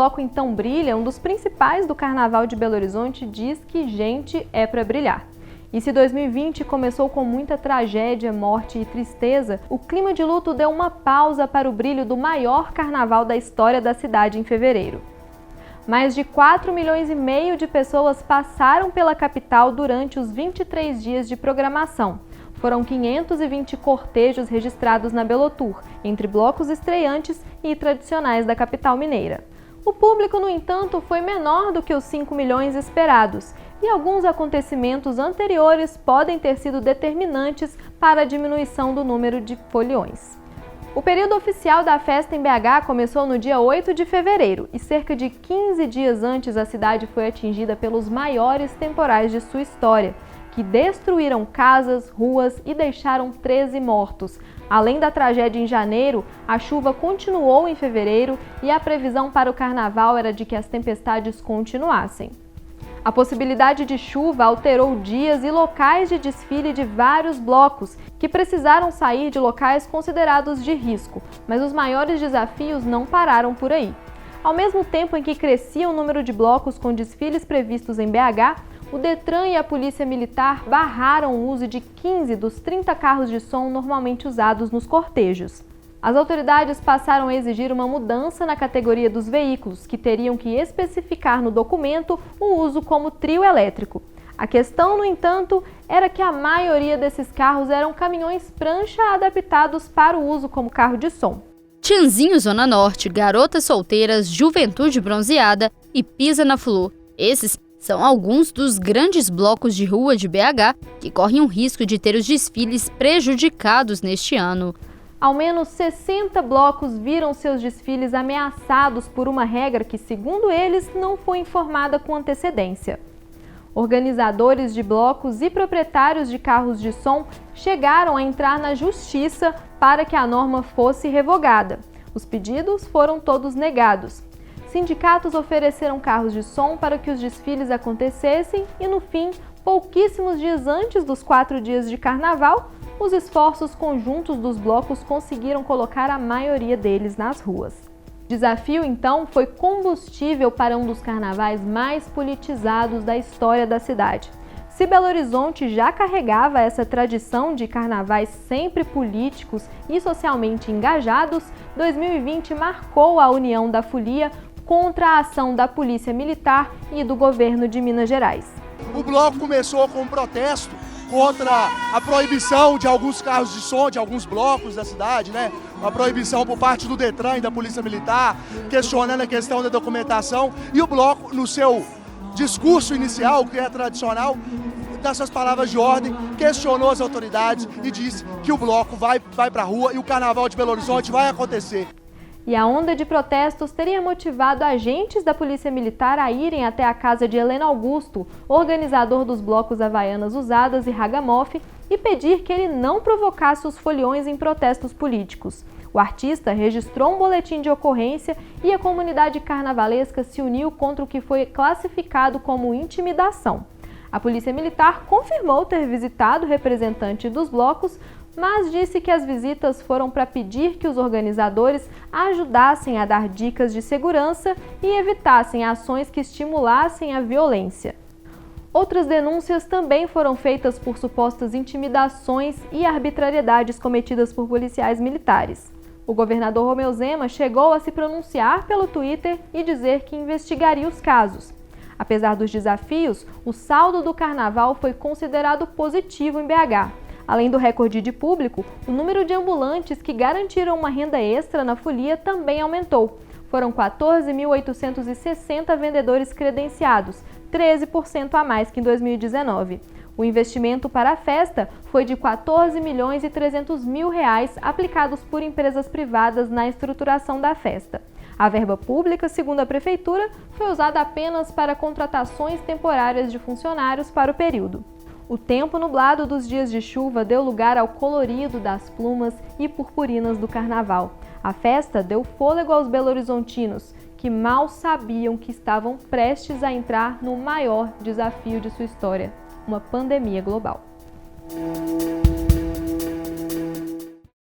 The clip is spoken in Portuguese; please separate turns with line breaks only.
bloco Então Brilha, um dos principais do Carnaval de Belo Horizonte, diz que gente é para brilhar. E se 2020 começou com muita tragédia, morte e tristeza, o clima de luto deu uma pausa para o brilho do maior carnaval da história da cidade em fevereiro. Mais de 4,5 milhões de pessoas passaram pela capital durante os 23 dias de programação. Foram 520 cortejos registrados na Belotour, entre blocos estreantes e tradicionais da capital mineira. O público, no entanto, foi menor do que os 5 milhões esperados, e alguns acontecimentos anteriores podem ter sido determinantes para a diminuição do número de foliões. O período oficial da festa em BH começou no dia 8 de fevereiro, e cerca de 15 dias antes a cidade foi atingida pelos maiores temporais de sua história, que destruíram casas, ruas e deixaram 13 mortos. Além da tragédia em janeiro, a chuva continuou em fevereiro e a previsão para o carnaval era de que as tempestades continuassem. A possibilidade de chuva alterou dias e locais de desfile de vários blocos, que precisaram sair de locais considerados de risco, mas os maiores desafios não pararam por aí. Ao mesmo tempo em que crescia o número de blocos com desfiles previstos em BH, o Detran e a Polícia Militar barraram o uso de 15 dos 30 carros de som normalmente usados nos cortejos. As autoridades passaram a exigir uma mudança na categoria dos veículos, que teriam que especificar no documento o uso como trio elétrico. A questão, no entanto, era que a maioria desses carros eram caminhões prancha adaptados para o uso como carro de som.
Tianzinho Zona Norte, Garotas Solteiras, Juventude Bronzeada e Pisa na Flor. Esses são alguns dos grandes blocos de rua de BH que correm o risco de ter os desfiles prejudicados neste ano.
Ao menos 60 blocos viram seus desfiles ameaçados por uma regra que, segundo eles, não foi informada com antecedência. Organizadores de blocos e proprietários de carros de som chegaram a entrar na justiça para que a norma fosse revogada. Os pedidos foram todos negados. Sindicatos ofereceram carros de som para que os desfiles acontecessem e, no fim, pouquíssimos dias antes dos 4 dias de carnaval, os esforços conjuntos dos blocos conseguiram colocar a maioria deles nas ruas. O desafio, então, foi combustível para um dos carnavais mais politizados da história da cidade. Se Belo Horizonte já carregava essa tradição de carnavais sempre políticos e socialmente engajados, 2020 marcou a união da folia contra a ação da Polícia Militar e do governo de Minas Gerais.
O bloco começou com um protesto contra a proibição de alguns carros de som, de alguns blocos da cidade, né? Uma proibição por parte do Detran e da Polícia Militar, questionando a questão da documentação. E o bloco, no seu discurso inicial, que é tradicional, dessas palavras de ordem, questionou as autoridades e disse que o bloco vai para a rua e o Carnaval de Belo Horizonte vai acontecer.
E a onda de protestos teria motivado agentes da Polícia Militar a irem até a casa de Heleno Augusto, organizador dos blocos Havaianas Usadas e Ragamuffin, e pedir que ele não provocasse os foliões em protestos políticos. O artista registrou um boletim de ocorrência e a comunidade carnavalesca se uniu contra o que foi classificado como intimidação. A Polícia Militar confirmou ter visitado o representante dos blocos, mas disse que as visitas foram para pedir que os organizadores ajudassem a dar dicas de segurança e evitassem ações que estimulassem a violência. Outras denúncias também foram feitas por supostas intimidações e arbitrariedades cometidas por policiais militares. O governador Romeu Zema chegou a se pronunciar pelo Twitter e dizer que investigaria os casos. Apesar dos desafios, o saldo do carnaval foi considerado positivo em BH. Além do recorde de público, o número de ambulantes que garantiram uma renda extra na folia também aumentou. Foram 14.860 vendedores credenciados, 13% a mais que em 2019. O investimento para a festa foi de R$ 14.300.000 aplicados por empresas privadas na estruturação da festa. A verba pública, segundo a Prefeitura, foi usada apenas para contratações temporárias de funcionários para o período. O tempo nublado dos dias de chuva deu lugar ao colorido das plumas e purpurinas do carnaval. A festa deu fôlego aos belo-horizontinos, que mal sabiam que estavam prestes a entrar no maior desafio de sua história, uma pandemia global.